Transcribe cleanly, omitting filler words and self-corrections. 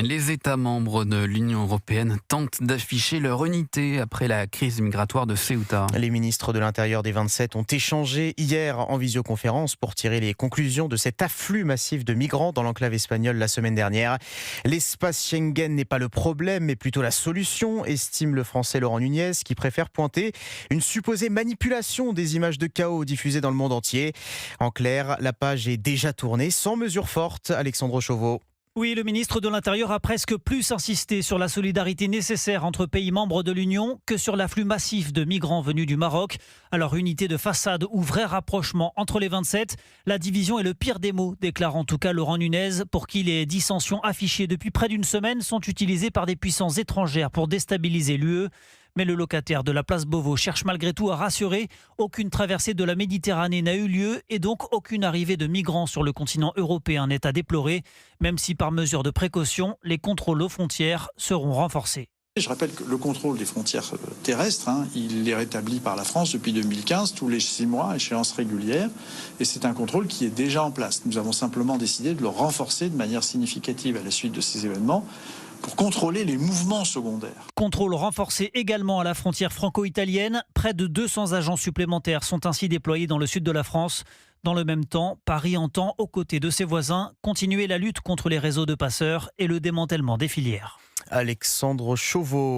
Les États membres de l'Union européenne tentent d'afficher leur unité après la crise migratoire de Ceuta. Les ministres de l'Intérieur des 27 ont échangé hier en visioconférence pour tirer les conclusions de cet afflux massif de migrants dans l'enclave espagnole la semaine dernière. L'espace Schengen n'est pas le problème, mais plutôt la solution, estime le Français Laurent Nunez, qui préfère pointer une supposée manipulation des images de chaos diffusées dans le monde entier. En clair, la page est déjà tournée sans mesure forte. Alexandre Chauveau. Oui, le ministre de l'Intérieur a presque plus insisté sur la solidarité nécessaire entre pays membres de l'Union que sur l'afflux massif de migrants venus du Maroc. Alors, unité de façade ou vrai rapprochement entre les 27, la division est le pire des maux, déclare en tout cas Laurent Nunez, pour qui les dissensions affichées depuis près d'une semaine sont utilisées par des puissances étrangères pour déstabiliser l'UE. Mais le locataire de la place Beauvau cherche malgré tout à rassurer. Aucune traversée de la Méditerranée n'a eu lieu et donc aucune arrivée de migrants sur le continent européen n'est à déplorer, même si par mesure de précaution, les contrôles aux frontières seront renforcés. Je rappelle que le contrôle des frontières terrestres, il est rétabli par la France depuis 2015, tous les 6 mois, échéance régulière, et c'est un contrôle qui est déjà en place. Nous avons simplement décidé de le renforcer de manière significative à la suite de ces événements, pour contrôler les mouvements secondaires. Contrôle renforcé également à la frontière franco-italienne. Près de 200 agents supplémentaires sont ainsi déployés dans le sud de la France. Dans le même temps, Paris entend, aux côtés de ses voisins, continuer la lutte contre les réseaux de passeurs et le démantèlement des filières. Alexandre Chauveau.